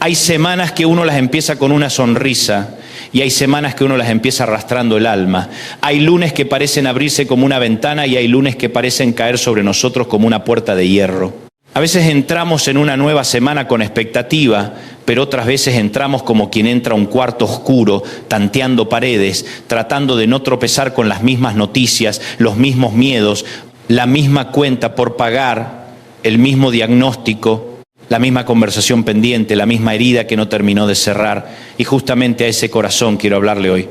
Hay semanas que uno las empieza con una sonrisa y hay semanas que uno las empieza arrastrando el alma. Hay lunes que parecen abrirse como una ventana y hay lunes que parecen caer sobre nosotros como una puerta de hierro. A veces entramos en una nueva semana con expectativa, pero otras veces entramos como quien entra a un cuarto oscuro, tanteando paredes, tratando de no tropezar con las mismas noticias, los mismos miedos, la misma cuenta por pagar, el mismo diagnóstico, la misma conversación pendiente, la misma herida que no terminó de cerrar. Y justamente a ese corazón quiero hablarle hoy.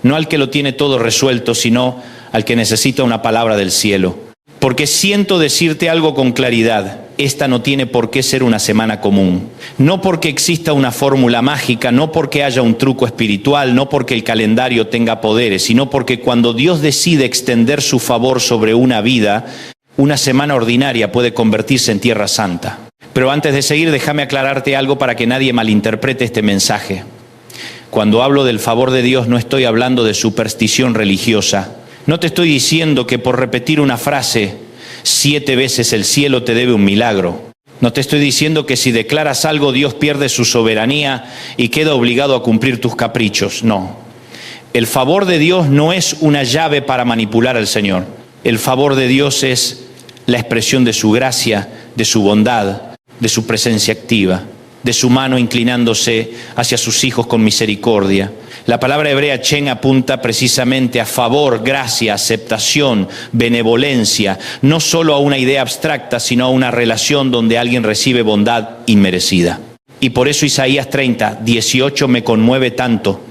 No al que lo tiene todo resuelto, sino al que necesita una palabra del cielo. Porque siento decirte algo con claridad. Esta no tiene por qué ser una semana común. No porque exista una fórmula mágica, no porque haya un truco espiritual, no porque el calendario tenga poderes, sino porque cuando Dios decide extender su favor sobre una vida, una semana ordinaria puede convertirse en tierra santa. Pero antes de seguir, déjame aclararte algo para que nadie malinterprete este mensaje. Cuando hablo del favor de Dios, no estoy hablando de superstición religiosa. No te estoy diciendo que por repetir una frase 7 veces el cielo te debe un milagro. No te estoy diciendo que si declaras algo, Dios pierde su soberanía y queda obligado a cumplir tus caprichos. No. El favor de Dios no es una llave para manipular al Señor. El favor de Dios es la expresión de su gracia, de su bondad, de su presencia activa, de su mano inclinándose hacia sus hijos con misericordia. La palabra hebrea chen apunta precisamente a favor, gracia, aceptación, benevolencia, no solo a una idea abstracta, sino a una relación donde alguien recibe bondad inmerecida. Y por eso Isaías 30:18 me conmueve tanto,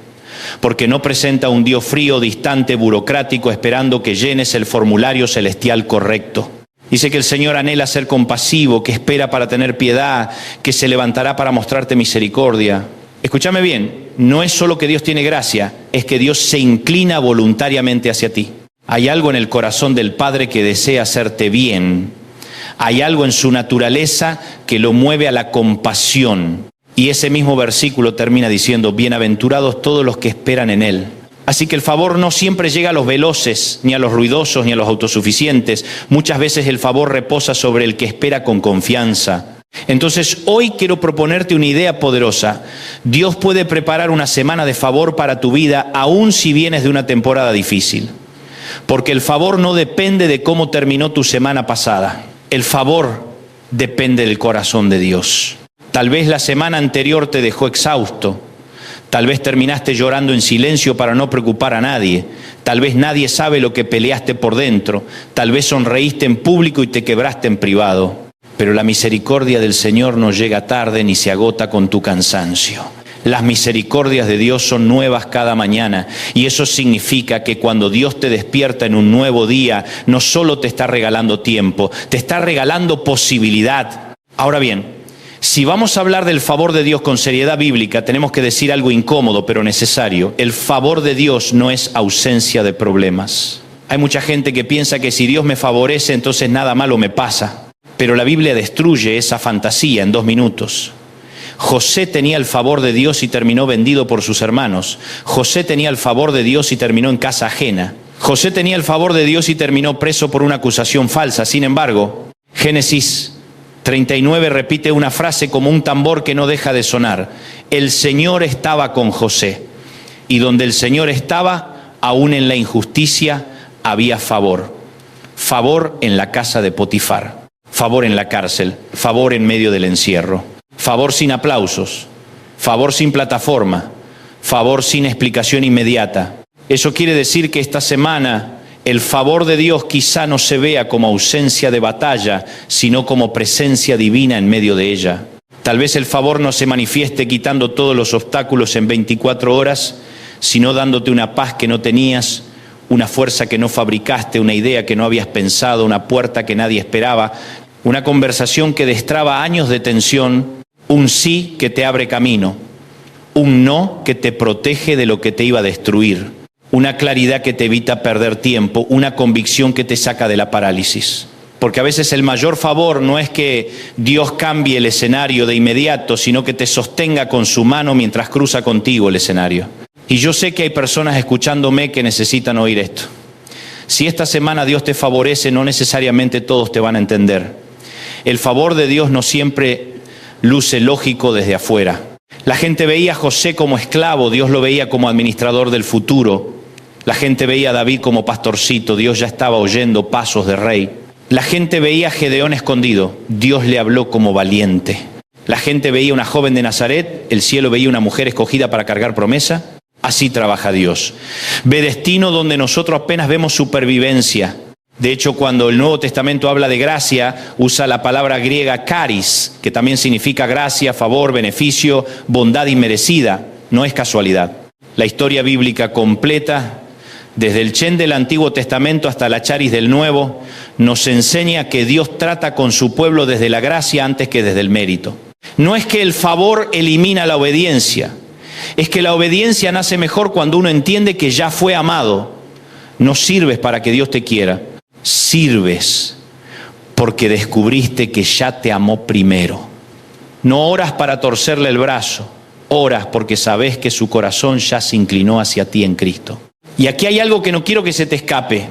porque no presenta un Dios frío, distante, burocrático, esperando que llenes el formulario celestial correcto. Dice que el Señor anhela ser compasivo, que espera para tener piedad, que se levantará para mostrarte misericordia. Escúchame bien, no es solo que Dios tiene gracia, es que Dios se inclina voluntariamente hacia ti. Hay algo en el corazón del Padre que desea hacerte bien. Hay algo en su naturaleza que lo mueve a la compasión. Y ese mismo versículo termina diciendo, bienaventurados todos los que esperan en Él. Así que el favor no siempre llega a los veloces, ni a los ruidosos, ni a los autosuficientes. Muchas veces el favor reposa sobre el que espera con confianza. Entonces hoy quiero proponerte una idea poderosa. Dios puede preparar una semana de favor para tu vida, aun si vienes de una temporada difícil. Porque el favor no depende de cómo terminó tu semana pasada. El favor depende del corazón de Dios. Tal vez la semana anterior te dejó exhausto. Tal vez terminaste llorando en silencio para no preocupar a nadie. Tal vez nadie sabe lo que peleaste por dentro. Tal vez sonreíste en público y te quebraste en privado. Pero la misericordia del Señor no llega tarde ni se agota con tu cansancio. Las misericordias de Dios son nuevas cada mañana. Y eso significa que cuando Dios te despierta en un nuevo día, no solo te está regalando tiempo, te está regalando posibilidad. Ahora bien, si vamos a hablar del favor de Dios con seriedad bíblica, tenemos que decir algo incómodo pero necesario. El favor de Dios no es ausencia de problemas. Hay mucha gente que piensa que si Dios me favorece, entonces nada malo me pasa. Pero la Biblia destruye esa fantasía en 2 minutos. José tenía el favor de Dios y terminó vendido por sus hermanos. José tenía el favor de Dios y terminó en casa ajena. José tenía el favor de Dios y terminó preso por una acusación falsa. Sin embargo, Génesis 39 repite una frase como un tambor que no deja de sonar. El Señor estaba con José. Y donde el Señor estaba, aún en la injusticia, había favor. Favor en la casa de Potifar. Favor en la cárcel. Favor en medio del encierro. Favor sin aplausos. Favor sin plataforma. Favor sin explicación inmediata. Eso quiere decir que esta semana el favor de Dios quizá no se vea como ausencia de batalla, sino como presencia divina en medio de ella. Tal vez el favor no se manifieste quitando todos los obstáculos en 24 horas, sino dándote una paz que no tenías, una fuerza que no fabricaste, una idea que no habías pensado, una puerta que nadie esperaba, una conversación que destraba años de tensión, un sí que te abre camino, un no que te protege de lo que te iba a destruir. Una claridad que te evita perder tiempo, una convicción que te saca de la parálisis. Porque a veces el mayor favor no es que Dios cambie el escenario de inmediato, sino que te sostenga con su mano mientras cruza contigo el escenario. Y yo sé que hay personas escuchándome que necesitan oír esto. Si esta semana Dios te favorece, no necesariamente todos te van a entender. El favor de Dios no siempre luce lógico desde afuera. La gente veía a José como esclavo, Dios lo veía como administrador del futuro. La gente veía a David como pastorcito, Dios ya estaba oyendo pasos de rey. La gente veía a Gedeón escondido, Dios le habló como valiente. La gente veía una joven de Nazaret, el cielo veía una mujer escogida para cargar promesa. Así trabaja Dios. Ve destino donde nosotros apenas vemos supervivencia. De hecho, cuando el Nuevo Testamento habla de gracia, usa la palabra griega charis, que también significa gracia, favor, beneficio, bondad inmerecida. No es casualidad. La historia bíblica completa, desde el Chen del Antiguo Testamento hasta la charis del Nuevo, nos enseña que Dios trata con su pueblo desde la gracia antes que desde el mérito. No es que el favor elimina la obediencia, es que la obediencia nace mejor cuando uno entiende que ya fue amado. No sirves para que Dios te quiera, sirves porque descubriste que ya te amó primero. No oras para torcerle el brazo, oras porque sabes que su corazón ya se inclinó hacia ti en Cristo. Y aquí hay algo que no quiero que se te escape.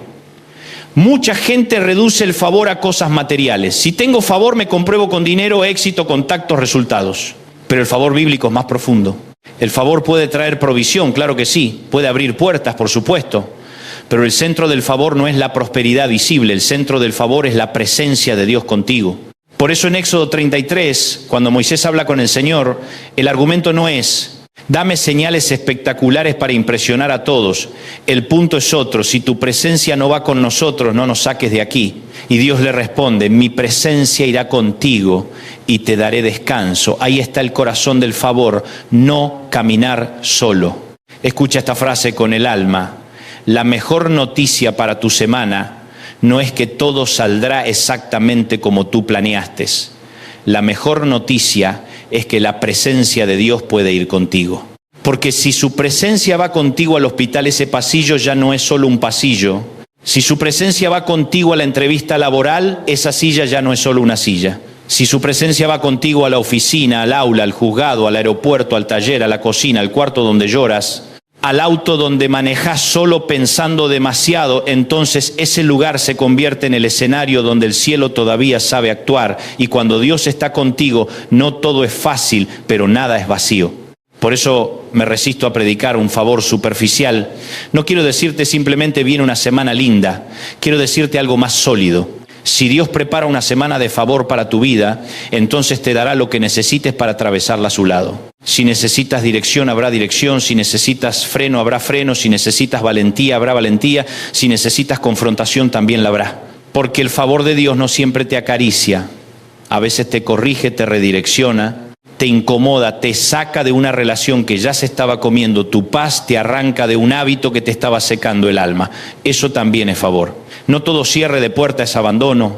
Mucha gente reduce el favor a cosas materiales. Si tengo favor, me compruebo con dinero, éxito, contactos, resultados. Pero el favor bíblico es más profundo. El favor puede traer provisión, claro que sí. Puede abrir puertas, por supuesto. Pero el centro del favor no es la prosperidad visible. El centro del favor es la presencia de Dios contigo. Por eso en Éxodo 33, cuando Moisés habla con el Señor, el argumento no es: dame señales espectaculares para impresionar a todos. El punto es otro: si tu presencia no va con nosotros, no nos saques de aquí. Y Dios le responde: mi presencia irá contigo y te daré descanso. Ahí está el corazón del favor, no caminar solo. Escucha esta frase con el alma: la mejor noticia para tu semana no es que todo saldrá exactamente como tú planeaste. La mejor noticia es que la presencia de Dios puede ir contigo. Porque si su presencia va contigo al hospital, ese pasillo ya no es solo un pasillo. Si su presencia va contigo a la entrevista laboral, esa silla ya no es solo una silla. Si su presencia va contigo a la oficina, al aula, al juzgado, al aeropuerto, al taller, a la cocina, al cuarto donde lloras, al auto donde manejas solo pensando demasiado, entonces ese lugar se convierte en el escenario donde el cielo todavía sabe actuar. Y cuando Dios está contigo, no todo es fácil, pero nada es vacío. Por eso me resisto a predicar un favor superficial. No quiero decirte simplemente viene una semana linda, quiero decirte algo más sólido. Si Dios prepara una semana de favor para tu vida, entonces te dará lo que necesites para atravesarla a su lado. Si necesitas dirección, habrá dirección. Si necesitas freno, habrá freno. Si necesitas valentía, habrá valentía. Si necesitas confrontación, también la habrá. Porque el favor de Dios no siempre te acaricia. A veces te corrige, te redirecciona, te incomoda, te saca de una relación que ya se estaba comiendo tu paz, te arranca de un hábito que te estaba secando el alma. Eso también es favor. No todo cierre de puerta es abandono.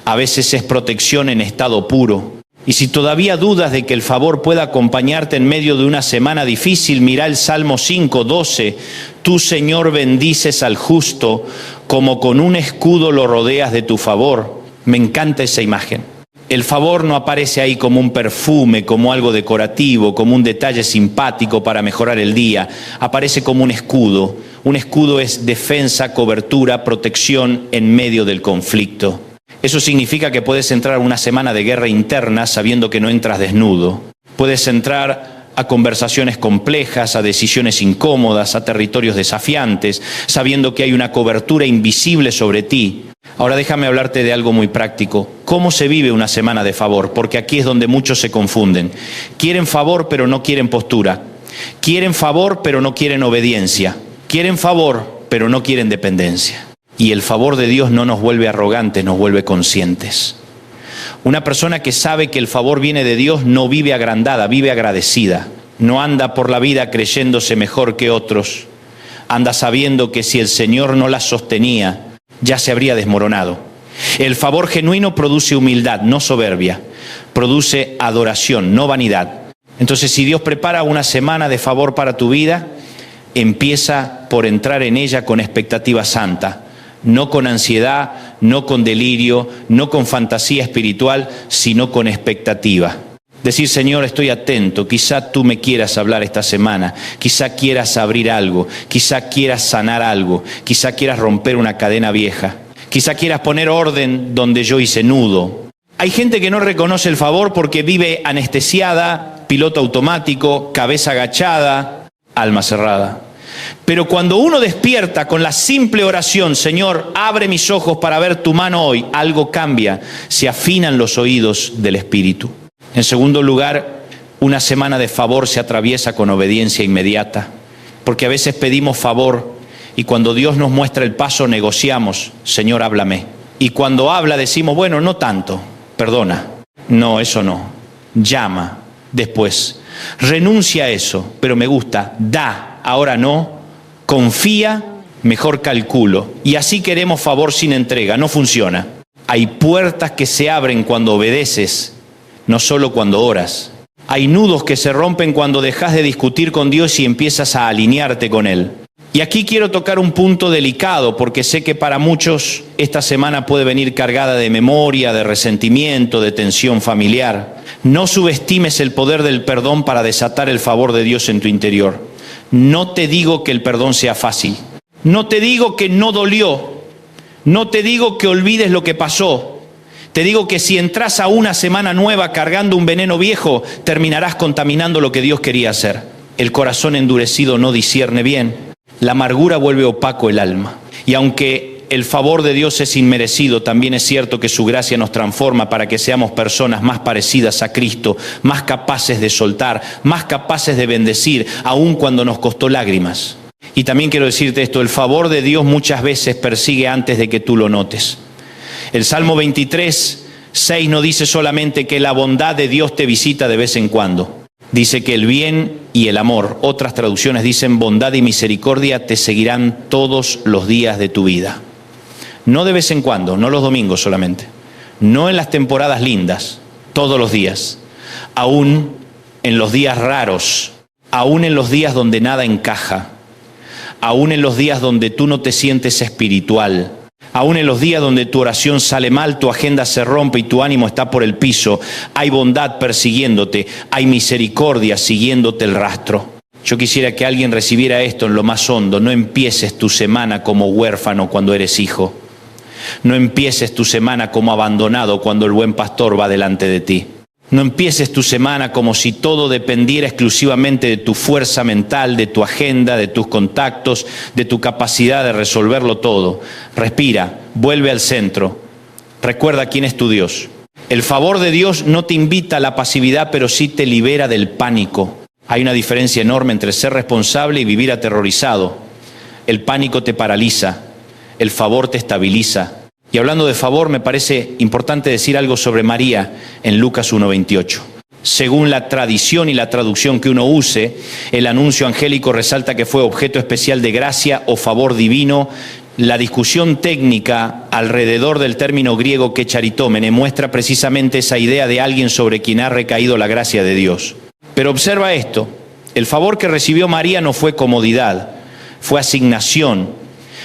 A veces es protección en estado puro. Y si todavía dudas de que el favor pueda acompañarte en medio de una semana difícil, mira el Salmo 5:12. Tú, Señor, bendices al justo, como con un escudo lo rodeas de tu favor. Me encanta esa imagen. El favor no aparece ahí como un perfume, como algo decorativo, como un detalle simpático para mejorar el día. Aparece como un escudo. Un escudo es defensa, cobertura, protección en medio del conflicto. Eso significa que puedes entrar a una semana de guerra interna sabiendo que no entras desnudo. Puedes entrar a conversaciones complejas, a decisiones incómodas, a territorios desafiantes, sabiendo que hay una cobertura invisible sobre ti. Ahora déjame hablarte de algo muy práctico. ¿Cómo se vive una semana de favor? Porque aquí es donde muchos se confunden. Quieren favor pero no quieren postura. Quieren favor pero no quieren obediencia. Quieren favor pero no quieren dependencia. Y el favor de Dios no nos vuelve arrogantes, nos vuelve conscientes. Una persona que sabe que el favor viene de Dios no vive agrandada, vive agradecida. No anda por la vida creyéndose mejor que otros. Anda sabiendo que si el Señor no la sostenía, ya se habría desmoronado. El favor genuino produce humildad, no soberbia. Produce adoración, no vanidad. Entonces, si Dios prepara una semana de favor para tu vida, empieza por entrar en ella con expectativa santa. No con ansiedad, no con delirio, no con fantasía espiritual, sino con expectativa. Decir, Señor, estoy atento, quizá tú me quieras hablar esta semana, quizá quieras abrir algo, quizá quieras sanar algo, quizá quieras romper una cadena vieja, quizá quieras poner orden donde yo hice nudo. Hay gente que no reconoce el favor porque vive anestesiada piloto automático, cabeza agachada, alma cerrada. Pero cuando uno despierta con la simple oración, Señor, abre mis ojos para ver tu mano hoy, algo cambia, se afinan los oídos del Espíritu. En segundo lugar, una semana de favor se atraviesa con obediencia inmediata, porque a veces pedimos favor y cuando Dios nos muestra el paso negociamos, Señor, háblame. Y cuando habla decimos, bueno, no tanto, perdona. No, eso no. Llama después. Renuncia a eso, pero me gusta. Da, ahora no. Confía, mejor calculo. Y así queremos favor sin entrega. No funciona. Hay puertas que se abren cuando obedeces, no solo cuando oras. Hay nudos que se rompen cuando dejas de discutir con Dios y empiezas a alinearte con Él. Y aquí quiero tocar un punto delicado, porque sé que para muchos esta semana puede venir cargada de memoria, de resentimiento, de tensión familiar. No subestimes el poder del perdón para desatar el favor de Dios en tu interior. No te digo que el perdón sea fácil. No te digo que no dolió. No te digo que olvides lo que pasó. Te digo que si entras a una semana nueva cargando un veneno viejo, terminarás contaminando lo que Dios quería hacer. El corazón endurecido no discierne bien. La amargura vuelve opaco el alma. Y aunque el favor de Dios es inmerecido, también es cierto que su gracia nos transforma para que seamos personas más parecidas a Cristo, más capaces de soltar, más capaces de bendecir, aun cuando nos costó lágrimas. Y también quiero decirte esto, el favor de Dios muchas veces persigue antes de que tú lo notes. El Salmo 23, 6 no dice solamente que la bondad de Dios te visita de vez en cuando. Dice que el bien y el amor, otras traducciones dicen bondad y misericordia te seguirán todos los días de tu vida. No de vez en cuando, no los domingos solamente, no en las temporadas lindas, todos los días, aún en los días raros, aún en los días donde nada encaja, aún en los días donde tú no te sientes espiritual, aún en los días donde tu oración sale mal, tu agenda se rompe y tu ánimo está por el piso, hay bondad persiguiéndote, hay misericordia siguiéndote el rastro. Yo quisiera que alguien recibiera esto en lo más hondo. No empieces tu semana como huérfano cuando eres hijo. No empieces tu semana como abandonado cuando el buen pastor va delante de ti. No empieces tu semana como si todo dependiera exclusivamente de tu fuerza mental, de tu agenda, de tus contactos, de tu capacidad de resolverlo todo. Respira, vuelve al centro. Recuerda quién es tu Dios. El favor de Dios no te invita a la pasividad, pero sí te libera del pánico. Hay una diferencia enorme entre ser responsable y vivir aterrorizado. El pánico te paraliza, el favor te estabiliza. Y hablando de favor, me parece importante decir algo sobre María en Lucas 1:28. Según la tradición y la traducción que uno use, el anuncio angélico resalta que fue objeto especial de gracia o favor divino. La discusión técnica alrededor del término griego que charitómene muestra precisamente esa idea de alguien sobre quien ha recaído la gracia de Dios. Pero observa esto, el favor que recibió María no fue comodidad, fue asignación,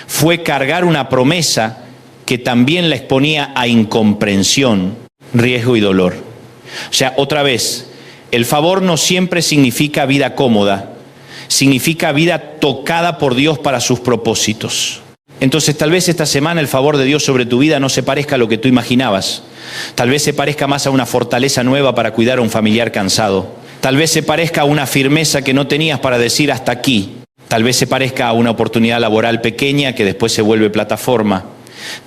fue cargar una promesa que también la exponía a incomprensión, riesgo y dolor. O sea, otra vez, el favor no siempre significa vida cómoda, significa vida tocada por Dios para sus propósitos. Entonces, tal vez esta semana el favor de Dios sobre tu vida no se parezca a lo que tú imaginabas. Tal vez se parezca más a una fortaleza nueva para cuidar a un familiar cansado. Tal vez se parezca a una firmeza que no tenías para decir hasta aquí. Tal vez se parezca a una oportunidad laboral pequeña que después se vuelve plataforma.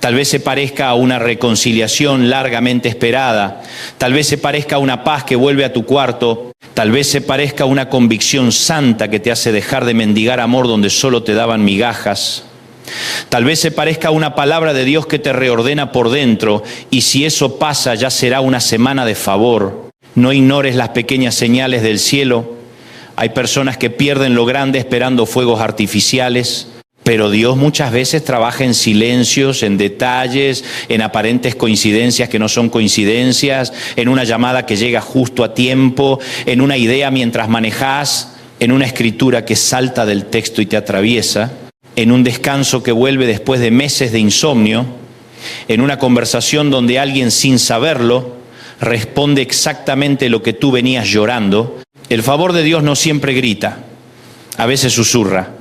Tal vez se parezca a una reconciliación largamente esperada. Tal vez se parezca a una paz que vuelve a tu cuarto. Tal vez se parezca a una convicción santa que te hace dejar de mendigar amor donde solo te daban migajas. Tal vez se parezca a una palabra de Dios que te reordena por dentro, y si eso pasa ya será una semana de favor. No ignores las pequeñas señales del cielo. Hay personas que pierden lo grande esperando fuegos artificiales. Pero Dios muchas veces trabaja en silencios, en detalles, en aparentes coincidencias que no son coincidencias, en una llamada que llega justo a tiempo, en una idea mientras manejás, en una escritura que salta del texto y te atraviesa, en un descanso que vuelve después de meses de insomnio, en una conversación donde alguien sin saberlo responde exactamente lo que tú venías llorando. El favor de Dios no siempre grita, a veces susurra.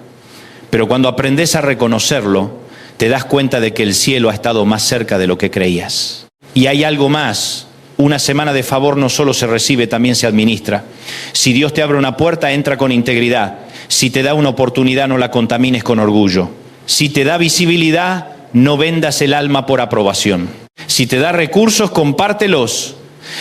Pero cuando aprendes a reconocerlo, te das cuenta de que el cielo ha estado más cerca de lo que creías. Y hay algo más. Una semana de favor no solo se recibe, también se administra. Si Dios te abre una puerta, entra con integridad. Si te da una oportunidad, no la contamines con orgullo. Si te da visibilidad, no vendas el alma por aprobación. Si te da recursos, compártelos.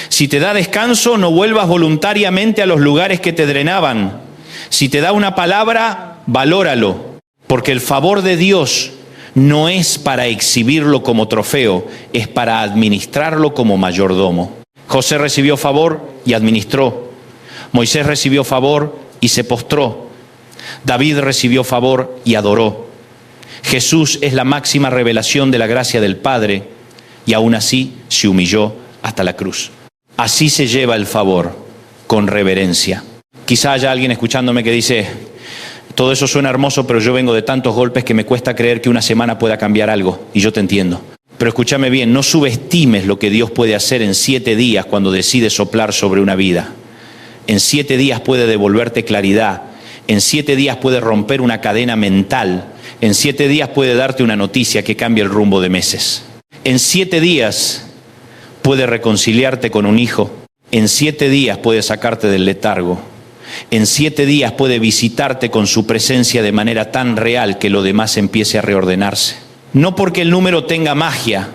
Si te da descanso, no vuelvas voluntariamente a los lugares que te drenaban. Si te da una palabra, valóralo, porque el favor de Dios no es para exhibirlo como trofeo, es para administrarlo como mayordomo. José recibió favor y administró. Moisés recibió favor y se postró. David recibió favor y adoró. Jesús es la máxima revelación de la gracia del Padre y aún así se humilló hasta la cruz. Así se lleva el favor, con reverencia. Quizá haya alguien escuchándome que dice, todo eso suena hermoso, pero yo vengo de tantos golpes que me cuesta creer que una semana pueda cambiar algo, y yo te entiendo. Pero escúchame bien, no subestimes lo que Dios puede hacer en 7 días cuando decide soplar sobre una vida. En 7 días puede devolverte claridad, en 7 días puede romper una cadena mental, en 7 días puede darte una noticia que cambie el rumbo de meses. En 7 días puede reconciliarte con un hijo, en 7 días puede sacarte del letargo. En 7 días puede visitarte con su presencia de manera tan real que lo demás empiece a reordenarse. No porque el número tenga magia,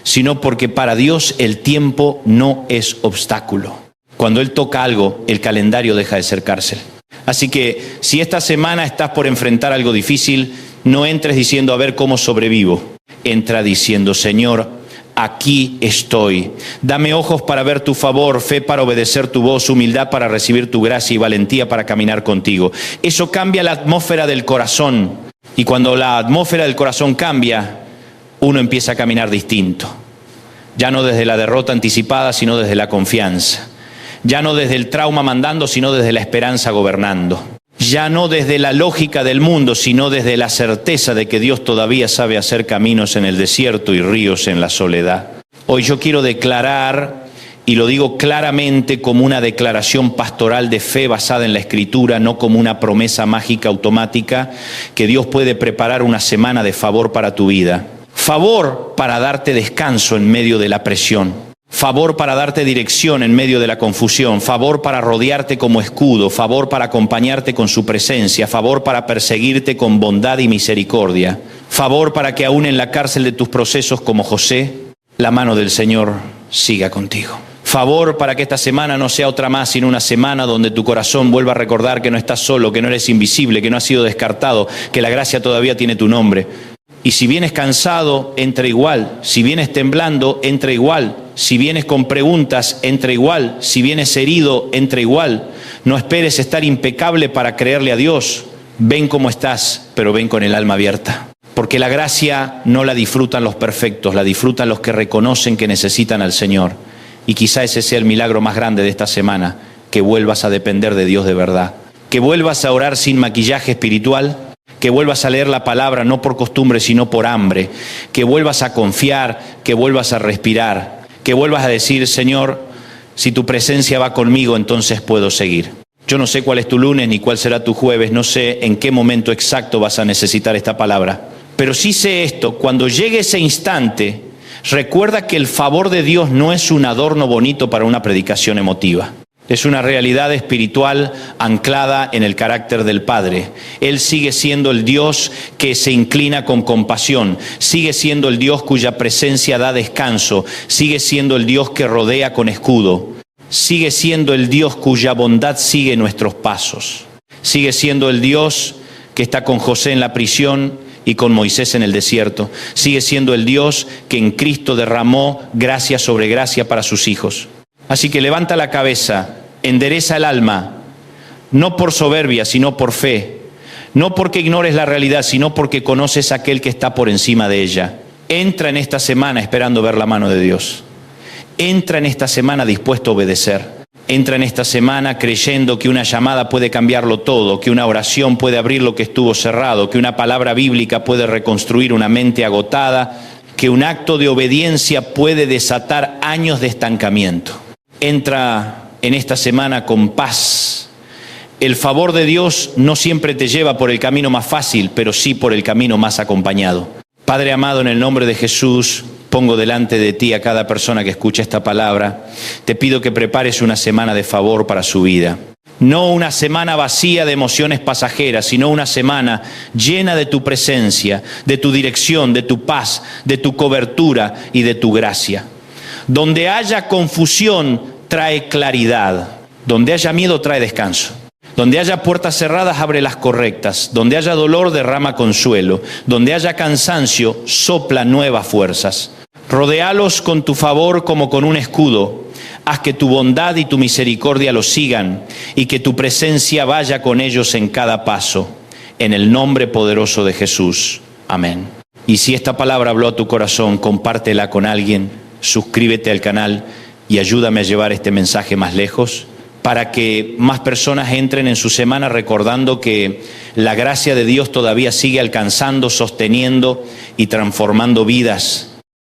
sino porque para Dios el tiempo no es obstáculo. Cuando Él toca algo, el calendario deja de ser cárcel. Así que si esta semana estás por enfrentar algo difícil, no entres diciendo a ver cómo sobrevivo. Entra diciendo, Señor, aquí estoy. Dame ojos para ver tu favor, fe para obedecer tu voz, humildad para recibir tu gracia y valentía para caminar contigo. Eso cambia la atmósfera del corazón. Y cuando la atmósfera del corazón cambia, uno empieza a caminar distinto. Ya no desde la derrota anticipada, sino desde la confianza. Ya no desde el trauma mandando, sino desde la esperanza gobernando. Ya no desde la lógica del mundo, sino desde la certeza de que Dios todavía sabe hacer caminos en el desierto y ríos en la soledad. Hoy yo quiero declarar, y lo digo claramente como una declaración pastoral de fe basada en la Escritura, no como una promesa mágica automática, que Dios puede preparar una semana de favor para tu vida. Favor para darte descanso en medio de la presión. Favor para darte dirección en medio de la confusión, favor para rodearte como escudo, favor para acompañarte con su presencia, favor para perseguirte con bondad y misericordia, favor para que aún en la cárcel de tus procesos como José, la mano del Señor siga contigo. Favor para que esta semana no sea otra más, sino una semana donde tu corazón vuelva a recordar que no estás solo, que no eres invisible, que no has sido descartado, que la gracia todavía tiene tu nombre. Y si vienes cansado, entra igual. Si vienes temblando, entra igual. Si vienes con preguntas, entra igual. Si vienes herido, entra igual. No esperes estar impecable para creerle a Dios. Ven como estás, pero ven con el alma abierta. Porque la gracia no la disfrutan los perfectos, la disfrutan los que reconocen que necesitan al Señor. Y quizá ese sea el milagro más grande de esta semana, que vuelvas a depender de Dios de verdad. Que vuelvas a orar sin maquillaje espiritual. Que vuelvas a leer la palabra no por costumbre, sino por hambre. Que vuelvas a confiar, que vuelvas a respirar. Que vuelvas a decir, Señor, si tu presencia va conmigo, entonces puedo seguir. Yo no sé cuál es tu lunes ni cuál será tu jueves, no sé en qué momento exacto vas a necesitar esta palabra. Pero sí sé esto, cuando llegue ese instante, recuerda que el favor de Dios no es un adorno bonito para una predicación emotiva. Es una realidad espiritual anclada en el carácter del Padre. Él sigue siendo el Dios que se inclina con compasión, sigue siendo el Dios cuya presencia da descanso, sigue siendo el Dios que rodea con escudo, sigue siendo el Dios cuya bondad sigue nuestros pasos, sigue siendo el Dios que está con José en la prisión y con Moisés en el desierto, sigue siendo el Dios que en Cristo derramó gracia sobre gracia para sus hijos. Así que levanta la cabeza, endereza el alma, no por soberbia, sino por fe. No porque ignores la realidad, sino porque conoces a aquel que está por encima de ella. Entra en esta semana esperando ver la mano de Dios. Entra en esta semana dispuesto a obedecer. Entra en esta semana creyendo que una llamada puede cambiarlo todo, que una oración puede abrir lo que estuvo cerrado, que una palabra bíblica puede reconstruir una mente agotada, que un acto de obediencia puede desatar años de estancamiento. Entra en esta semana con paz. El favor de Dios no siempre te lleva por el camino más fácil, pero sí por el camino más acompañado. Padre amado, en el nombre de Jesús, pongo delante de ti a cada persona que escucha esta palabra. Te pido que prepares una semana de favor para su vida. No una semana vacía de emociones pasajeras, sino una semana llena de tu presencia, de tu dirección, de tu paz, de tu cobertura y de tu gracia. Donde haya confusión, trae claridad. Donde haya miedo, trae descanso. Donde haya puertas cerradas, abre las correctas. Donde haya dolor, derrama consuelo. Donde haya cansancio, sopla nuevas fuerzas. Rodéalos con tu favor como con un escudo. Haz que tu bondad y tu misericordia los sigan y que tu presencia vaya con ellos en cada paso. En el nombre poderoso de Jesús. Amén. Y si esta palabra habló a tu corazón, compártela con alguien, suscríbete al canal y ayúdame a llevar este mensaje más lejos, para que más personas entren en su semana recordando que la gracia de Dios todavía sigue alcanzando, sosteniendo y transformando vidas